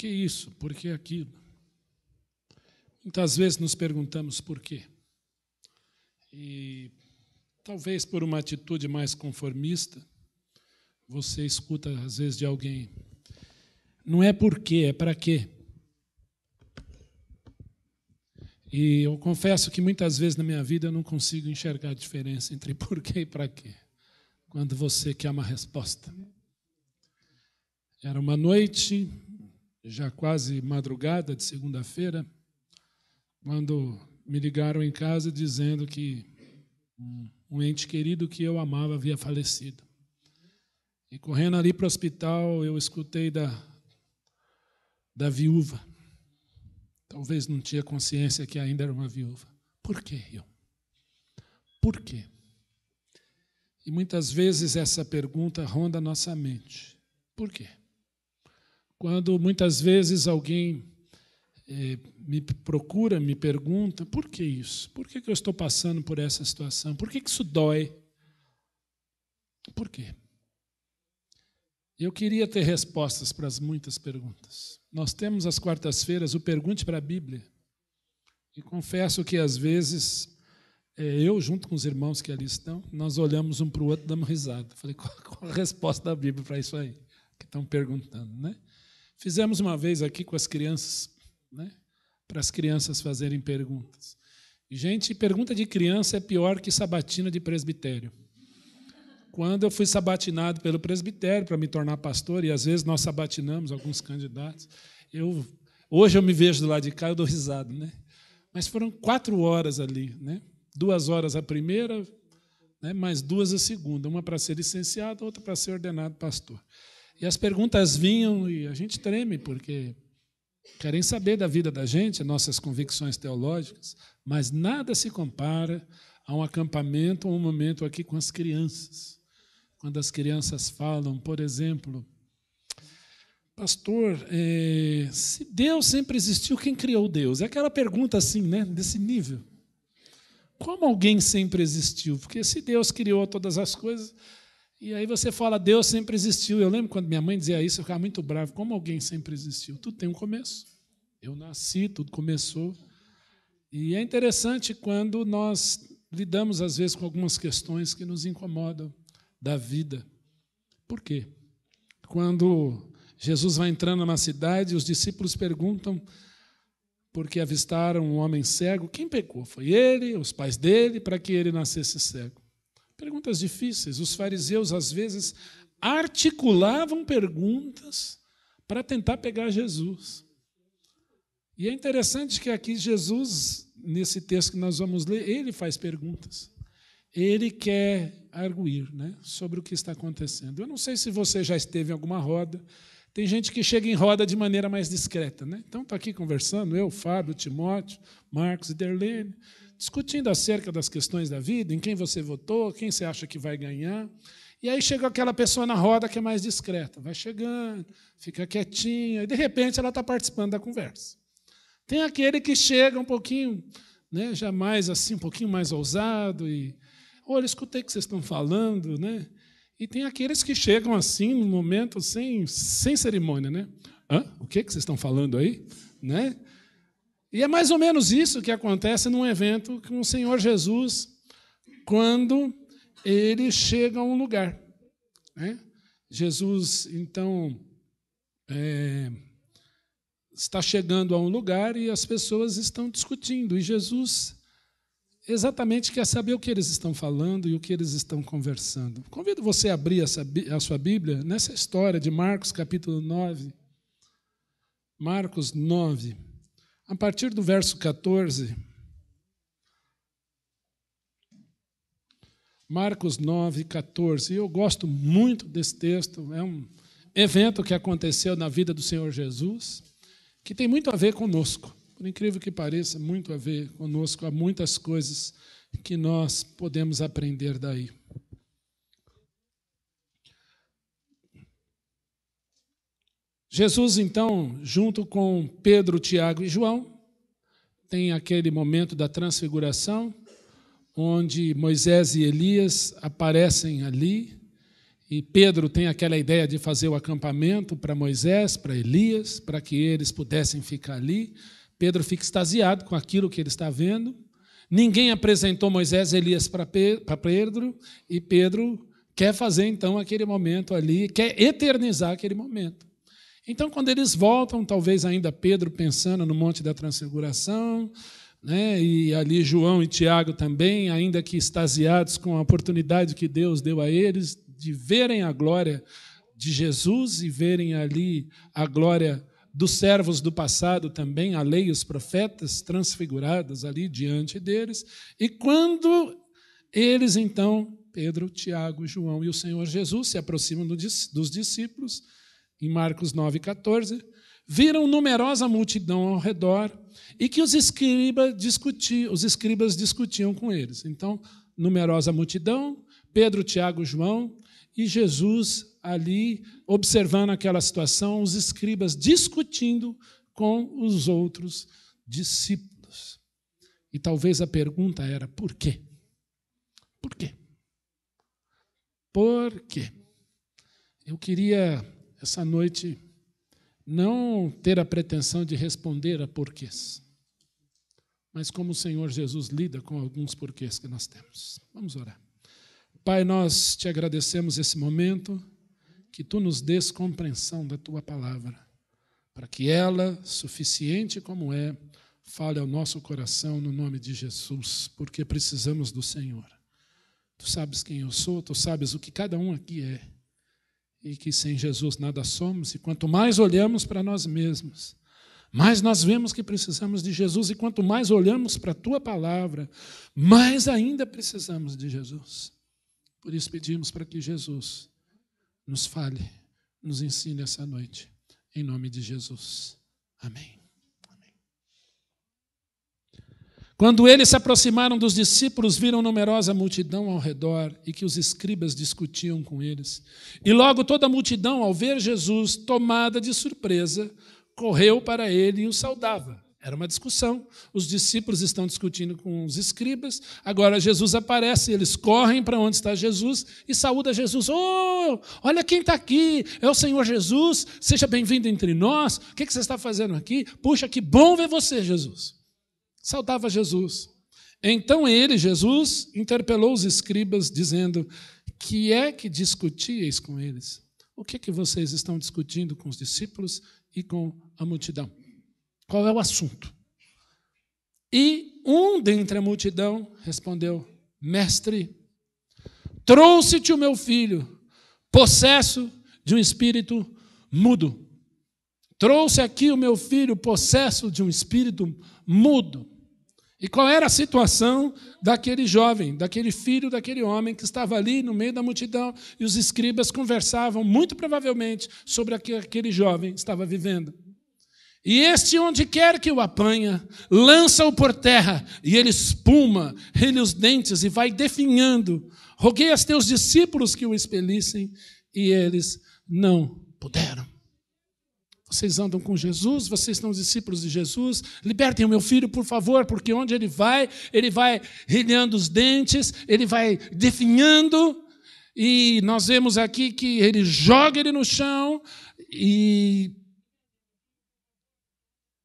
que isso? Por que aquilo? Muitas vezes nos perguntamos por quê. E talvez por uma atitude mais conformista, você escuta às vezes de alguém, não é por quê, é para quê. E eu confesso que muitas vezes na minha vida eu não consigo enxergar a diferença entre por quê e para quê, quando você quer uma resposta. Era uma noite, já quase madrugada de segunda-feira, quando me ligaram em casa dizendo que um ente querido que eu amava havia falecido. E correndo ali para o hospital, eu escutei da viúva. Talvez não tinha consciência que ainda era uma viúva. Por quê, eu? Por quê? E muitas vezes essa pergunta ronda a nossa mente. Por quê? Quando muitas vezes alguém me procura, me pergunta, por que isso? Por que eu estou passando por essa situação? Por que isso dói? Por quê? Eu queria ter respostas para as muitas perguntas. Nós temos às quartas-feiras o Pergunte para a Bíblia. E confesso que, às vezes, eu, junto com os irmãos que ali estão, nós olhamos um para o outro e damos risada. Falei, qual a resposta da Bíblia para isso aí? Que estão perguntando, né? Fizemos uma vez aqui com as crianças, né? Para as crianças fazerem perguntas. E, gente, pergunta de criança é pior que sabatina de presbitério. Quando eu fui sabatinado pelo presbitério para me tornar pastor, e às vezes nós sabatinamos alguns candidatos, hoje eu me vejo do lado de cá, eu dou risada, né? Mas foram 4 horas ali, né? 2 horas a primeira, né? Mais 2 a segunda, uma para ser licenciado, outra para ser ordenado pastor. E as perguntas vinham e a gente treme, porque querem saber da vida da gente, nossas convicções teológicas, mas nada se compara a um acampamento, a um momento aqui com as crianças. Quando as crianças falam, por exemplo, pastor, se Deus sempre existiu, quem criou Deus? É aquela pergunta assim, né, desse nível. Como alguém sempre existiu? Porque se Deus criou todas as coisas, e aí você fala, Deus sempre existiu. Eu lembro quando minha mãe dizia isso, eu ficava muito bravo. Como alguém sempre existiu? Tudo tem um começo. Eu nasci, tudo começou. E é interessante quando nós lidamos, às vezes, com algumas questões que nos incomodam da vida. Por quê? Quando Jesus vai entrando na cidade, os discípulos perguntam, porque avistaram um homem cego, quem pecou? Foi ele, os pais dele, para que ele nascesse cego? Perguntas difíceis. Os fariseus, às vezes, articulavam perguntas para tentar pegar Jesus. E é interessante que aqui Jesus, nesse texto que nós vamos ler, ele faz perguntas. Ele quer arguir, né, sobre o que está acontecendo. Eu não sei se você já esteve em alguma roda. Tem gente que chega em roda de maneira mais discreta, né? Então, está aqui conversando, eu, Fábio, Timóteo, Marcos e Derlene, discutindo acerca das questões da vida, em quem você votou, quem você acha que vai ganhar. E aí chega aquela pessoa na roda que é mais discreta. Vai chegando, fica quietinha, e, de repente, ela está participando da conversa. Tem aquele que chega um pouquinho, né, já mais assim, um pouquinho mais ousado e... Olha, escutei o que vocês estão falando, né? E tem aqueles que chegam assim, no momento, sem cerimônia, né? O que vocês estão falando aí? Né? E é mais ou menos isso que acontece num evento com o Senhor Jesus, quando ele chega a um lugar. Né? Jesus, então, está chegando a um lugar e as pessoas estão discutindo. E Jesus exatamente quer saber o que eles estão falando e o que eles estão conversando. Convido você a abrir a sua Bíblia nessa história de Marcos, capítulo 9. Marcos 9, a partir do verso 14. Marcos 9, 14. Eu gosto muito desse texto. É um evento que aconteceu na vida do Senhor Jesus, que tem muito a ver conosco. Por incrível que pareça, muito a ver conosco. Há muitas coisas que nós podemos aprender daí. Jesus, então, junto com Pedro, Tiago e João, tem aquele momento da transfiguração, onde Moisés e Elias aparecem ali, E Pedro tem aquela ideia de fazer o acampamento para Moisés, para Elias, para que eles pudessem ficar ali. Pedro fica extasiado com aquilo que ele está vendo. Ninguém apresentou Moisés e Elias para Pedro, e Pedro quer fazer, então, aquele momento ali, quer eternizar aquele momento. Então, quando eles voltam, talvez ainda Pedro pensando no Monte da Transfiguração, né, e ali João e Tiago também, ainda que extasiados com a oportunidade que Deus deu a eles de verem a glória de Jesus e verem ali a glória dos servos do passado também, a lei e os profetas transfigurados ali diante deles. E quando eles, então, Pedro, Tiago, João e o Senhor Jesus se aproximam dos discípulos, em Marcos 9,14, viram numerosa multidão ao redor e que os escribas discutiam com eles. Então, numerosa multidão, Pedro, Tiago, João e Jesus ali observando aquela situação, os escribas discutindo com os outros discípulos. E talvez a pergunta era: por quê? Por quê? Por quê? Eu queria, essa noite, não ter a pretensão de responder a porquês, mas como o Senhor Jesus lida com alguns porquês que nós temos. Vamos orar. Pai, nós te agradecemos esse momento, que tu nos dês compreensão da tua palavra, para que ela, suficiente como é, fale ao nosso coração no nome de Jesus, porque precisamos do Senhor. Tu sabes quem eu sou, tu sabes o que cada um aqui é, e que sem Jesus nada somos, e quanto mais olhamos para nós mesmos, mais nós vemos que precisamos de Jesus, e quanto mais olhamos para a tua palavra, mais ainda precisamos de Jesus. Por isso pedimos para que Jesus nos fale, nos ensine essa noite, em nome de Jesus. Amém. Amém. Quando eles se aproximaram dos discípulos, viram numerosa multidão ao redor e que os escribas discutiam com eles. E logo toda a multidão, ao ver Jesus, tomada de surpresa, correu para ele e o saudava. Era uma discussão. Os discípulos estão discutindo com os escribas. Agora Jesus aparece, eles correm para onde está Jesus e saúda Jesus. Oh, olha quem está aqui, é o Senhor Jesus, seja bem-vindo entre nós. O que você está fazendo aqui? Puxa, que bom ver você, Jesus. Saudava Jesus. Então ele, Jesus, interpelou os escribas, dizendo: que é que discutíeis com eles? O que é que vocês estão discutindo com os discípulos e com a multidão? Qual é o assunto? E um dentre a multidão respondeu: Mestre, trouxe-te o meu filho, possesso de um espírito mudo. Trouxe aqui o meu filho, possesso de um espírito mudo. E qual era a situação daquele jovem, daquele filho, daquele homem que estava ali no meio da multidão, e os escribas conversavam, muito provavelmente, sobre o que aquele jovem estava vivendo. E este, onde quer que o apanha, lança-o por terra, e ele espuma, ele os dentes e vai definhando. Roguei aos teus discípulos que o expelissem, e eles não puderam. Vocês andam com Jesus, vocês são discípulos de Jesus, libertem o meu filho, por favor, porque onde ele vai rilhando os dentes, ele vai definhando, e nós vemos aqui que ele joga ele no chão e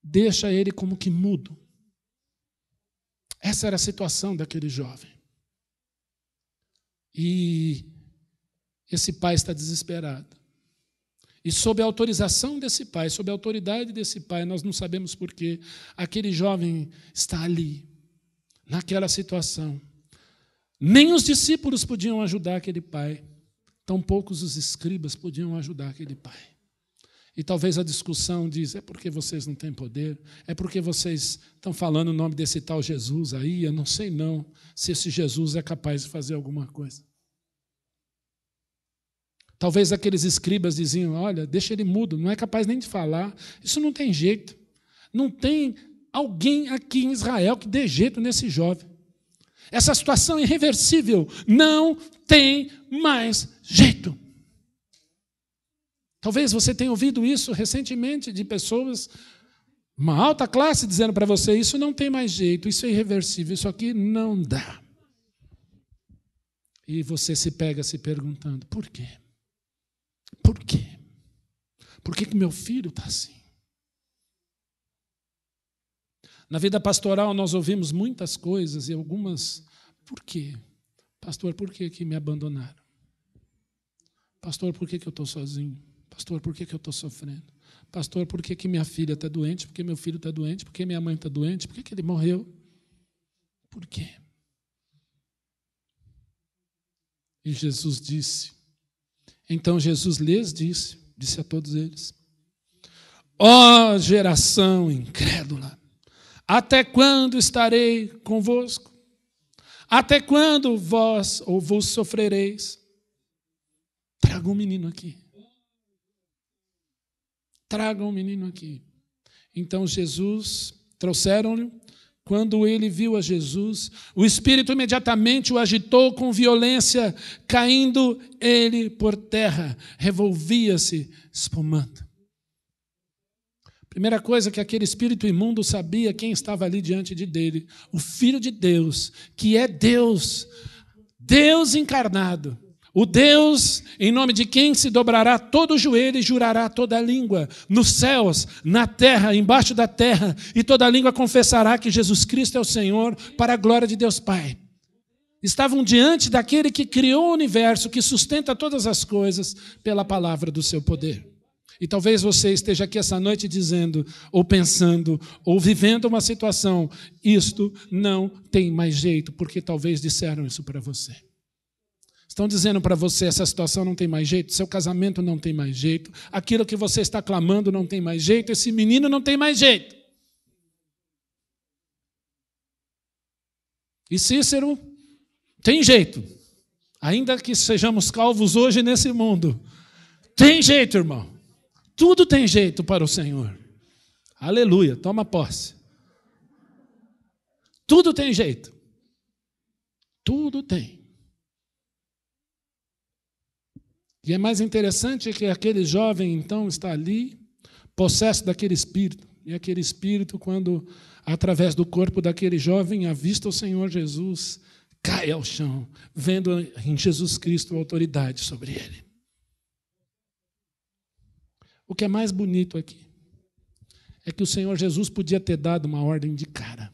deixa ele como que mudo. Essa era a situação daquele jovem. E esse pai está desesperado. E sob a autorização desse pai, sob a autoridade desse pai, nós não sabemos porquê, aquele jovem está ali, naquela situação. Nem os discípulos podiam ajudar aquele pai, tampouco os escribas podiam ajudar aquele pai. E talvez a discussão diz: é porque vocês não têm poder, é porque vocês estão falando o nome desse tal Jesus aí, eu não sei não se esse Jesus é capaz de fazer alguma coisa. Talvez aqueles escribas diziam: olha, deixa ele mudo, não é capaz nem de falar, isso não tem jeito. Não tem alguém aqui em Israel que dê jeito nesse jovem. Essa situação é irreversível, não tem mais jeito. Talvez você tenha ouvido isso recentemente de pessoas, uma alta classe, dizendo para você: isso não tem mais jeito, isso é irreversível, isso aqui não dá. E você se pega se perguntando: por quê? Por quê? Por que meu filho está assim? Na vida pastoral nós ouvimos muitas coisas e algumas, por quê? Pastor, por que me abandonaram? Pastor, por que eu estou sozinho? Pastor, por que eu estou sofrendo? Pastor, por que minha filha está doente? Por que meu filho está doente? Por que minha mãe está doente? Por que ele morreu? Por quê? E Jesus disse, então Jesus lhes disse a todos eles, ó geração incrédula, até quando estarei convosco? Até quando vós ou vos sofrereis? Traga um menino aqui. Traga um menino aqui. Então trouxeram-lhe. Quando ele viu a Jesus, o Espírito imediatamente o agitou com violência, caindo ele por terra, revolvia-se, espumando. Primeira coisa que aquele espírito imundo sabia quem estava ali diante dele, o Filho de Deus, que é Deus, Deus encarnado, o Deus em nome de quem se dobrará todo o joelho e jurará toda a língua, nos céus, na terra, embaixo da terra, e toda a língua confessará que Jesus Cristo é o Senhor, para a glória de Deus Pai. Estavam diante daquele que criou o universo, que sustenta todas as coisas pela palavra do seu poder. E talvez você esteja aqui essa noite dizendo, ou pensando, ou vivendo uma situação, isto não tem mais jeito, porque talvez disseram isso para você. Estão dizendo para você, essa situação não tem mais jeito, seu casamento não tem mais jeito, aquilo que você está clamando não tem mais jeito, esse menino não tem mais jeito. E Cícero tem jeito, ainda que sejamos calvos hoje nesse mundo, tem jeito, irmão. Tudo tem jeito para o Senhor. Aleluia, toma posse. Tudo tem jeito. Tudo tem. E é mais interessante que aquele jovem, então, está ali, possesso daquele espírito. E aquele espírito, quando, através do corpo daquele jovem, avista o Senhor Jesus, cai ao chão, vendo em Jesus Cristo a autoridade sobre ele. O que é mais bonito aqui é que o Senhor Jesus podia ter dado uma ordem de cara.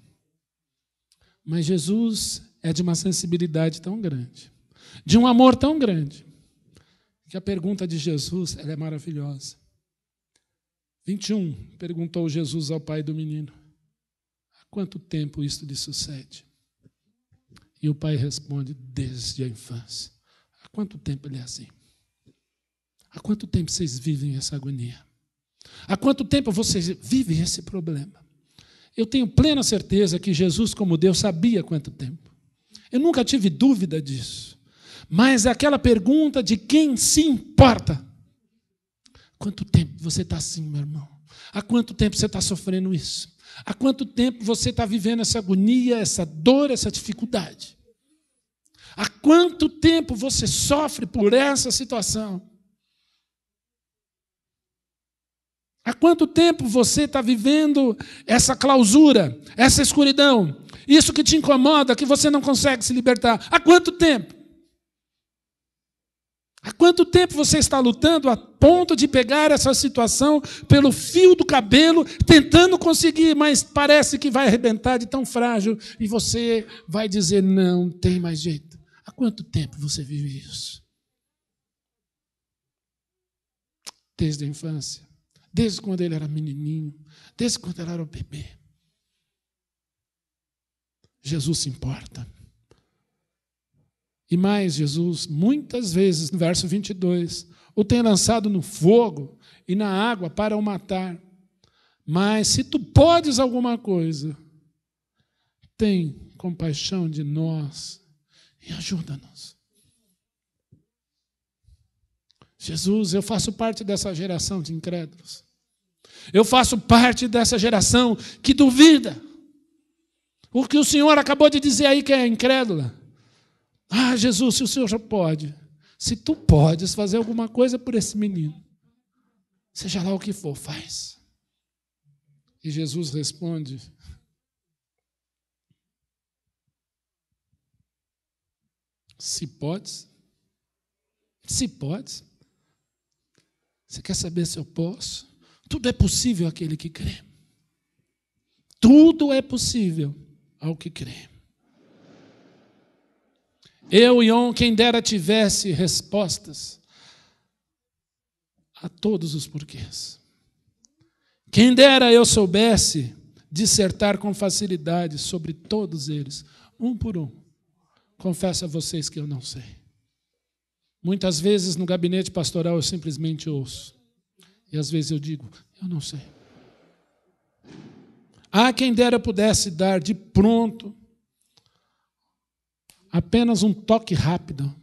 Mas Jesus é de uma sensibilidade tão grande, de um amor tão grande, que a pergunta de Jesus ela é maravilhosa. 21, perguntou Jesus ao pai do menino, há quanto tempo isto lhe sucede? E o pai responde, desde a infância. Há quanto tempo ele é assim? Há quanto tempo vocês vivem essa agonia? Há quanto tempo vocês vivem esse problema? Eu tenho plena certeza que Jesus, como Deus, sabia quanto tempo. Eu nunca tive dúvida disso. Mas é aquela pergunta de quem se importa. Quanto tempo você está assim, meu irmão? Há quanto tempo você está sofrendo isso? Há quanto tempo você está vivendo essa agonia, essa dor, essa dificuldade? Há quanto tempo você sofre por essa situação? Há quanto tempo você está vivendo essa clausura, essa escuridão? Isso que te incomoda, que você não consegue se libertar. Há quanto tempo? Há quanto tempo você está lutando a ponto de pegar essa situação pelo fio do cabelo, tentando conseguir, mas parece que vai arrebentar de tão frágil, e você vai dizer, não tem mais jeito. Há quanto tempo você vive isso? Desde a infância. Desde quando ele era menininho, desde quando ele era um bebê. Jesus se importa. E mais, Jesus, muitas vezes, no verso 22, o tem lançado no fogo e na água para o matar. Mas se tu podes alguma coisa, tem compaixão de nós e ajuda-nos. Jesus, eu faço parte dessa geração de incrédulos. Eu faço parte dessa geração que duvida. O que o Senhor acabou de dizer aí que é incrédula. Ah, Jesus, se o Senhor já pode, se tu podes fazer alguma coisa por esse menino, seja lá o que for, faz. E Jesus responde, se podes, Você quer saber se eu posso? Tudo é possível àquele que crê. Tudo é possível ao que crê. Eu, Ion, quem dera tivesse respostas a todos os porquês. Quem dera eu soubesse dissertar com facilidade sobre todos eles, um por um. Confesso a vocês que eu não sei. Muitas vezes no gabinete pastoral eu simplesmente ouço. E às vezes eu digo, eu não sei. Quem dera eu pudesse dar de pronto apenas um toque rápido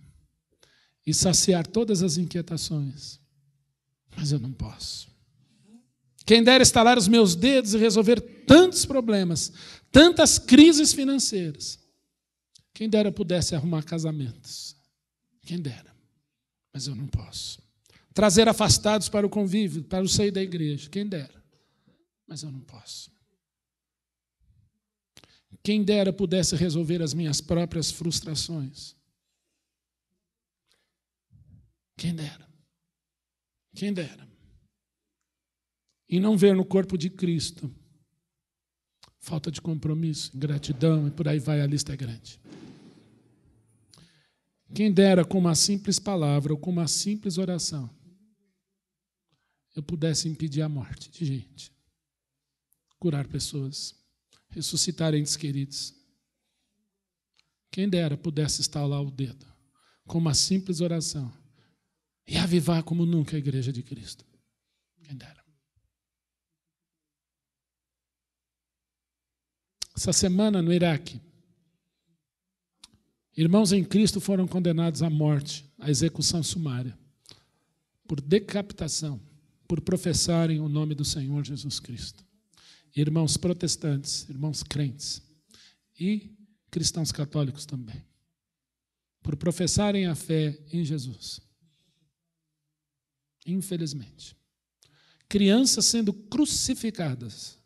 e saciar todas as inquietações. Mas eu não posso. Quem dera estalar os meus dedos e resolver tantos problemas, tantas crises financeiras. Quem dera eu pudesse arrumar casamentos. Quem dera. Mas eu não posso. Trazer afastados para o convívio, para o seio da igreja. Quem dera. Mas eu não posso. Quem dera pudesse resolver as minhas próprias frustrações. Quem dera. Quem dera. E não ver no corpo de Cristo falta de compromisso, ingratidão, e por aí vai, a lista é grande. Quem dera com uma simples palavra ou com uma simples oração eu pudesse impedir a morte de gente, curar pessoas, ressuscitar entes queridos. Quem dera pudesse estalar o dedo com uma simples oração e avivar como nunca a igreja de Cristo. Quem dera. Essa semana no Iraque, irmãos em Cristo foram condenados à morte, à execução sumária, por decapitação, por professarem o nome do Senhor Jesus Cristo. Irmãos protestantes, irmãos crentes e cristãos católicos também, por professarem a fé em Jesus. Infelizmente. Crianças sendo crucificadas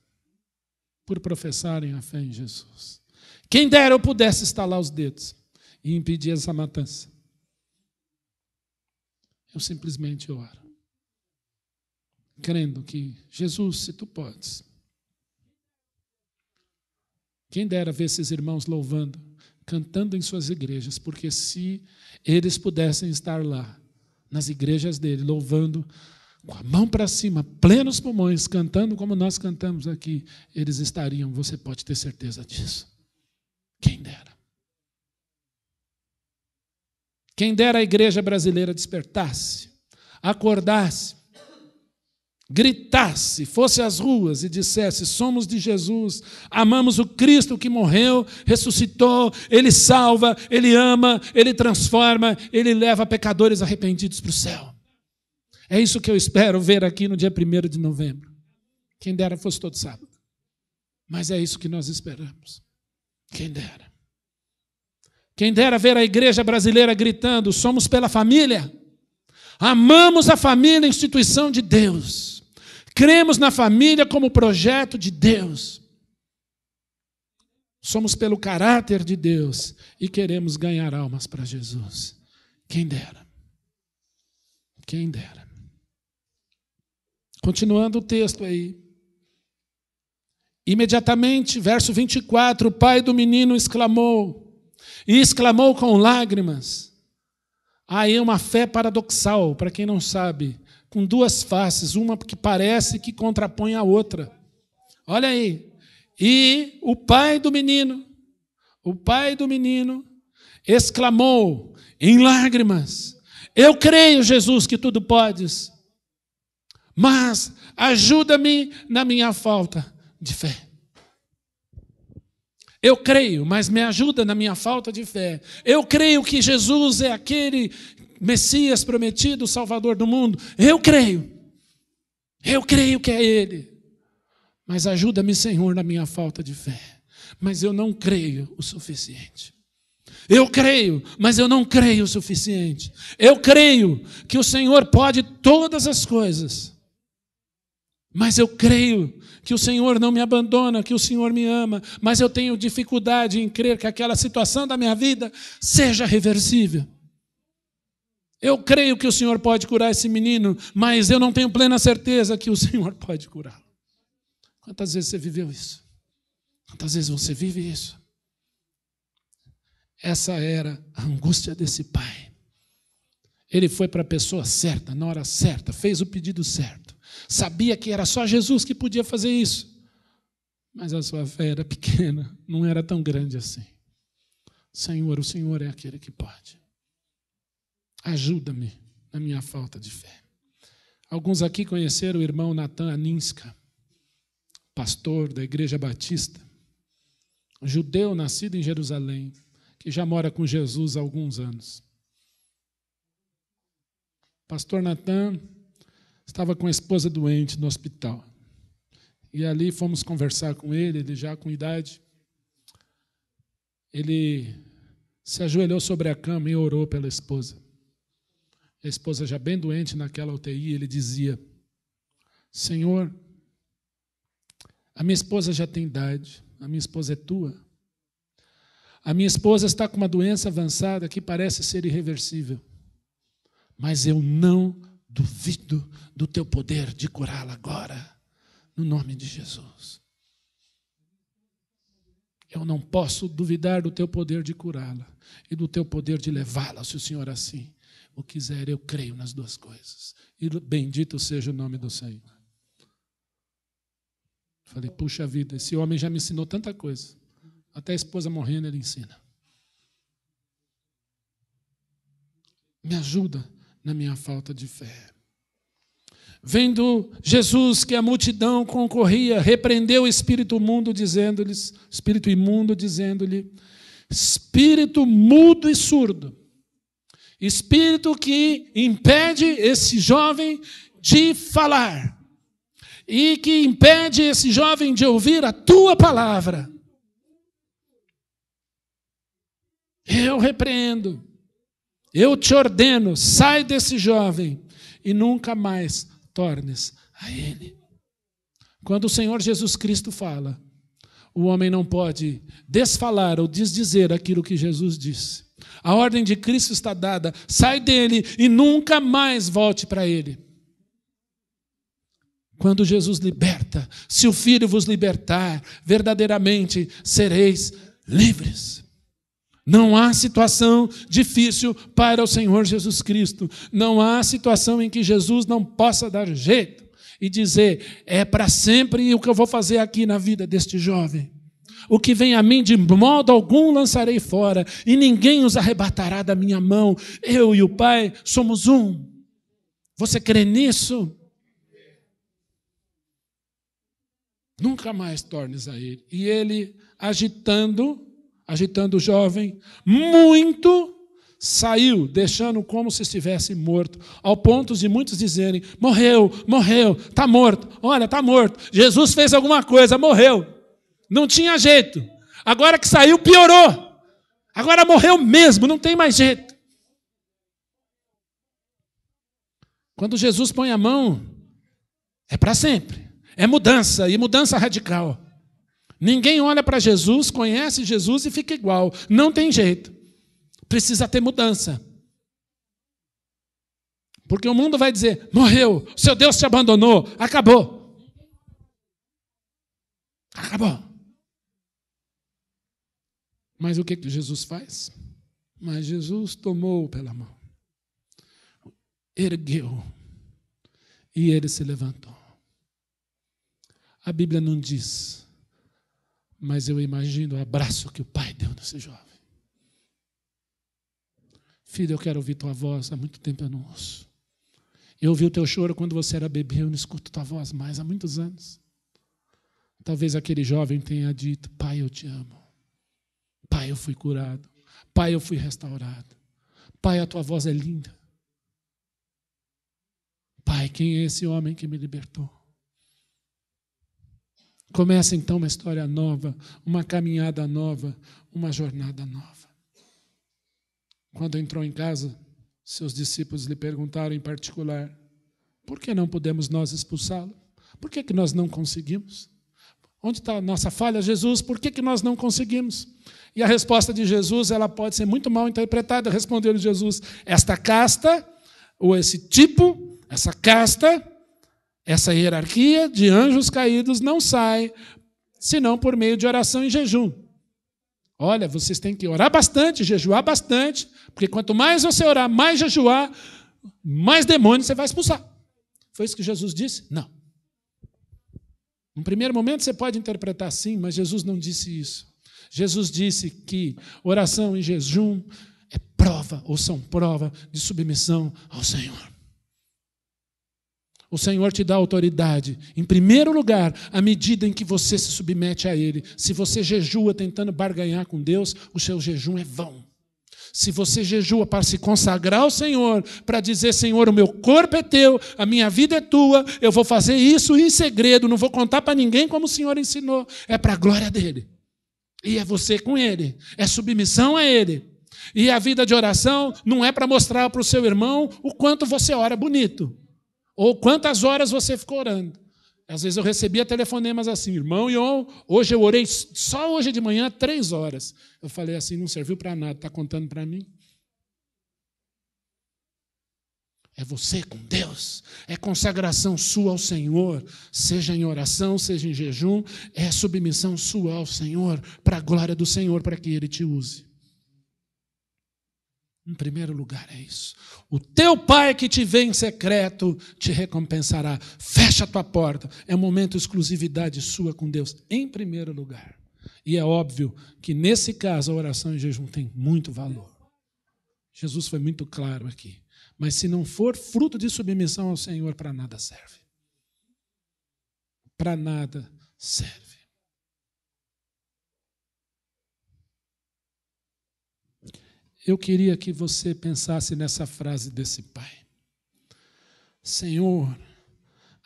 por professarem a fé em Jesus. Quem dera eu pudesse estalar os dedos e impedir essa matança. Eu simplesmente oro, crendo que, Jesus, se tu podes. Quem dera ver esses irmãos louvando, cantando em suas igrejas, porque se eles pudessem estar lá, nas igrejas dele, louvando, com a mão para cima, plenos pulmões, cantando como nós cantamos aqui, eles estariam, você pode ter certeza disso. Quem dera. Quem dera a igreja brasileira despertasse, acordasse, gritasse, fosse às ruas e dissesse, somos de Jesus, amamos o Cristo que morreu, ressuscitou, Ele salva, Ele ama, Ele transforma, Ele leva pecadores arrependidos para o céu. É isso que eu espero ver aqui no dia 1º de novembro. Quem dera fosse todo sábado. Mas é isso que nós esperamos. Quem dera. Quem dera ver a igreja brasileira gritando, somos pela família. Amamos a família, instituição de Deus. Cremos na família como projeto de Deus. Somos pelo caráter de Deus e queremos ganhar almas para Jesus. Quem dera. Quem dera. Continuando o texto aí. Imediatamente, verso 24, o pai do menino exclamou, e exclamou com lágrimas. Aí é uma fé paradoxal, para quem não sabe, com duas faces, uma que parece que contrapõe a outra. Olha aí. E o pai do menino exclamou em lágrimas, eu creio, Jesus, que tudo podes, mas ajuda-me na minha falta de fé. Eu creio, mas me ajuda na minha falta de fé. Eu creio que Jesus é aquele Messias prometido, Salvador do mundo. Eu creio que é Ele. Mas ajuda-me, Senhor, na minha falta de fé. Mas eu não creio o suficiente. Eu creio, mas eu não creio o suficiente. Eu creio que o Senhor pode todas as coisas. Mas eu creio que o Senhor não me abandona, que o Senhor me ama, mas eu tenho dificuldade em crer que aquela situação da minha vida seja reversível. Eu creio que o Senhor pode curar esse menino, mas eu não tenho plena certeza que o Senhor pode curá-lo. Quantas vezes você viveu isso? Quantas vezes você vive isso? Essa era a angústia desse pai. Ele foi para a pessoa certa, na hora certa, fez o pedido certo. Sabia que era só Jesus que podia fazer isso. Mas a sua fé era pequena, não era tão grande assim. Senhor, o Senhor é aquele que pode. Ajuda-me na minha falta de fé. Alguns aqui conheceram o irmão Natan Aninska, pastor da Igreja Batista, judeu nascido em Jerusalém, que já mora com Jesus há alguns anos. Pastor Natan estava com a esposa doente no hospital. E ali fomos conversar com ele, ele já com idade. Ele se ajoelhou sobre a cama e orou pela esposa. A esposa já bem doente naquela UTI, ele dizia: Senhor, a minha esposa já tem idade, a minha esposa é tua. A minha esposa está com uma doença avançada que parece ser irreversível. Mas eu não duvido do teu poder de curá-la agora, no nome de Jesus. Eu não posso duvidar do teu poder de curá-la e do teu poder de levá-la, se o Senhor assim o quiser. Eu creio nas duas coisas. E bendito seja o nome do Senhor. Falei, puxa vida, esse homem já me ensinou tanta coisa. Até a esposa morrendo, ele ensina. Me ajuda na minha falta de fé. Vendo Jesus que a multidão concorria, repreendeu o espírito imundo, dizendo-lhe, espírito mudo e surdo, espírito que impede esse jovem de falar e que impede esse jovem de ouvir a tua palavra. Eu repreendo, eu te ordeno, sai desse jovem e nunca mais tornes a ele. Quando o Senhor Jesus Cristo fala, o homem não pode desfalar ou desdizer aquilo que Jesus disse. A ordem de Cristo está dada, sai dele e nunca mais volte para ele. Quando Jesus liberta, se o Filho vos libertar, verdadeiramente sereis livres. Não há situação difícil para o Senhor Jesus Cristo. Não há situação em que Jesus não possa dar jeito e dizer, é para sempre o que eu vou fazer aqui na vida deste jovem. O que vem a mim de modo algum lançarei fora, e ninguém os arrebatará da minha mão. Eu e o Pai somos um. Você crê nisso? Nunca mais tornes a ele. E ele, agitando o jovem, muito saiu, deixando como se estivesse morto, ao ponto de muitos dizerem, morreu, está morto, olha, está morto, Jesus fez alguma coisa, morreu, não tinha jeito, agora que saiu piorou, agora morreu mesmo, não tem mais jeito. Quando Jesus põe a mão, é para sempre, é mudança, e mudança radical. Ninguém olha para Jesus, conhece Jesus e fica igual. Não tem jeito. Precisa ter mudança. Porque o mundo vai dizer, morreu, seu Deus te abandonou, acabou. Acabou. Mas o que Jesus faz? Mas Jesus tomou pela mão, ergueu, e ele se levantou. A Bíblia não diz, mas eu imagino o abraço que o pai deu nesse jovem. Filho, eu quero ouvir tua voz, há muito tempo eu não ouço. Eu ouvi o teu choro quando você era bebê, eu não escuto tua voz mais há muitos anos. Talvez aquele jovem tenha dito, pai, eu te amo. Pai, eu fui curado. Pai, eu fui restaurado. Pai, a tua voz é linda. Pai, quem é esse homem que me libertou? Começa então uma história nova, uma caminhada nova, uma jornada nova. Quando entrou em casa, seus discípulos lhe perguntaram em particular, por que não podemos nós expulsá-lo? Por que nós não conseguimos? Onde está a nossa falha, Jesus? Por que nós não conseguimos? E a resposta de Jesus, ela pode ser muito mal interpretada. Respondeu Jesus, esta casta ou esse tipo, essa casta, essa hierarquia de anjos caídos não sai senão por meio de oração e jejum. Olha, vocês têm que orar bastante, jejuar bastante, porque quanto mais você orar, mais jejuar, mais demônios você vai expulsar. Foi isso que Jesus disse? Não. No primeiro momento você pode interpretar assim, mas Jesus não disse isso. Jesus disse que oração e jejum é prova, ou são prova de submissão ao Senhor. O Senhor te dá autoridade, em primeiro lugar, à medida em que você se submete a Ele. Se você jejua tentando barganhar com Deus, o seu jejum é vão. Se você jejua para se consagrar ao Senhor, para dizer, Senhor, o meu corpo é teu, a minha vida é tua, eu vou fazer isso em segredo, não vou contar para ninguém como o Senhor ensinou, é para a glória dEle. E é você com Ele, é submissão a Ele. E a vida de oração não é para mostrar para o seu irmão o quanto você ora bonito. Ou quantas horas você ficou orando. Às vezes eu recebia telefonemas assim, irmão Ion, hoje eu orei, só hoje de manhã, 3 horas. Eu falei assim, não serviu para nada, está contando para mim? É você com Deus, é consagração sua ao Senhor, seja em oração, seja em jejum, é submissão sua ao Senhor, para a glória do Senhor, para que Ele te use. Em primeiro lugar é isso. O teu Pai que te vê em secreto te recompensará. Fecha a tua porta. É um momento de exclusividade sua com Deus, em primeiro lugar. E é óbvio que nesse caso a oração e jejum tem muito valor. Jesus foi muito claro aqui. Mas se não for fruto de submissão ao Senhor, para nada serve. Para nada serve. Eu queria que você pensasse nessa frase desse pai. Senhor,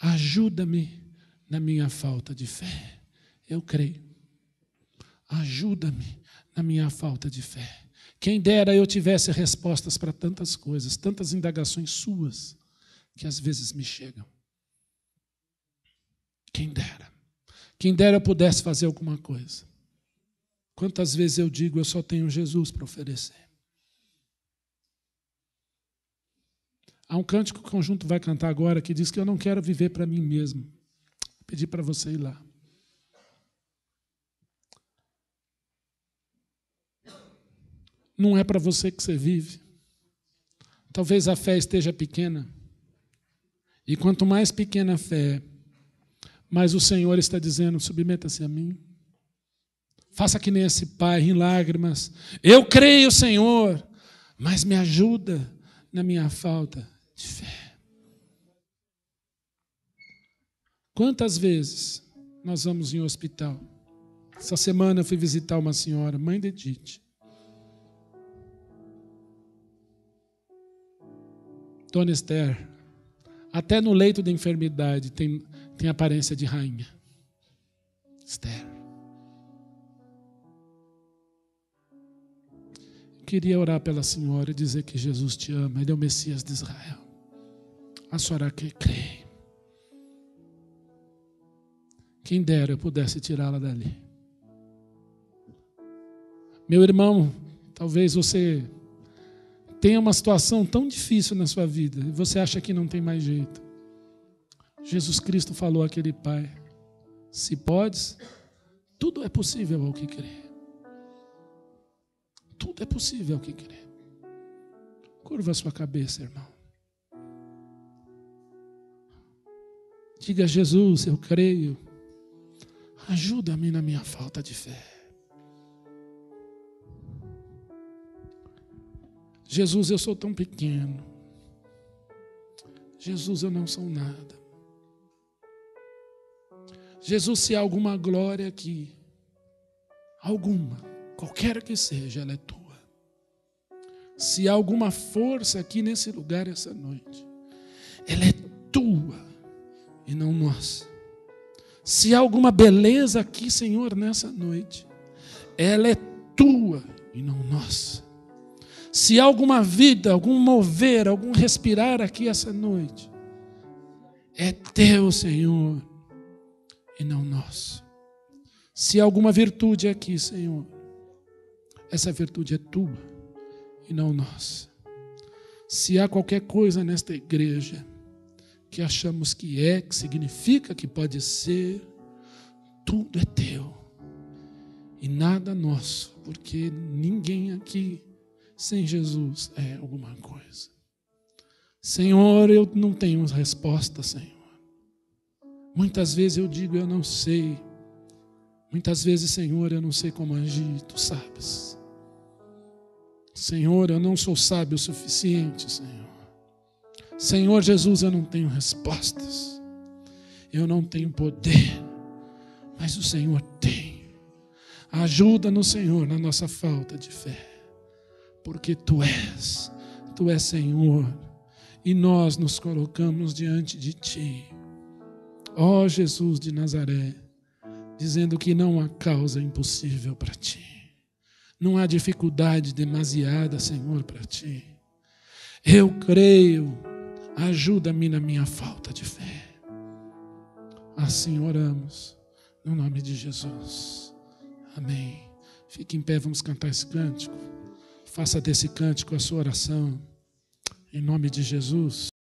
ajuda-me na minha falta de fé. Eu creio. Ajuda-me na minha falta de fé. Quem dera eu tivesse respostas para tantas coisas, tantas indagações suas, que às vezes me chegam. Quem dera. Quem dera eu pudesse fazer alguma coisa. Quantas vezes eu digo, eu só tenho Jesus para oferecer. Há um cântico que o conjunto vai cantar agora que diz que eu não quero viver para mim mesmo. Vou pedir para você ir lá. Não é para você que você vive. Talvez a fé esteja pequena. E quanto mais pequena a fé, mais o Senhor está dizendo, submeta-se a mim. Faça que nem esse pai, em lágrimas. Eu creio, Senhor, mas me ajuda na minha falta de fé. Quantas vezes nós vamos em um hospital? Essa semana eu fui visitar uma senhora, mãe de Edith. Dona Esther, até no leito da enfermidade tem aparência de rainha. Esther. Eu queria orar pela senhora e dizer que Jesus te ama, Ele é o Messias de Israel. A senhora que crê. Quem dera eu pudesse tirá-la dali. Meu irmão, talvez você tenha uma situação tão difícil na sua vida e você acha que não tem mais jeito. Jesus Cristo falou àquele pai, se podes, tudo é possível ao que crê. Tudo é possível ao que crê. Curva a sua cabeça, irmão. Diga, Jesus, eu creio. Ajuda-me na minha falta de fé. Jesus, eu sou tão pequeno. Jesus, eu não sou nada. Jesus, se há alguma glória aqui, alguma, qualquer que seja, ela é tua. Se há alguma força aqui nesse lugar essa noite, ela é tua e não nossa. Se há alguma beleza aqui, Senhor, nessa noite, ela é tua e não nossa. Se há alguma vida, algum mover, algum respirar aqui essa noite, é teu, Senhor, e não nosso. Se há alguma virtude aqui, Senhor, essa virtude é tua e não nossa. Se há qualquer coisa nesta igreja que achamos que é, que significa que pode ser, tudo é teu e nada nosso, porque ninguém aqui sem Jesus é alguma coisa. Senhor, eu não tenho resposta, Senhor. Muitas vezes eu digo, eu não sei. Muitas vezes, Senhor, eu não sei como agir, tu sabes. Senhor, eu não sou sábio o suficiente, Senhor. Senhor Jesus, eu não tenho respostas. Eu não tenho poder, mas o Senhor tem. Ajuda-nos, Senhor, na nossa falta de fé. Porque Tu és Senhor, e nós nos colocamos diante de Ti. Ó Jesus de Nazaré, dizendo que não há causa impossível para Ti. Não há dificuldade demasiada, Senhor, para Ti. Eu creio, ajuda-me na minha falta de fé. Assim oramos, no nome de Jesus. Amém. Fique em pé, vamos cantar esse cântico. Faça desse cântico a sua oração, em nome de Jesus.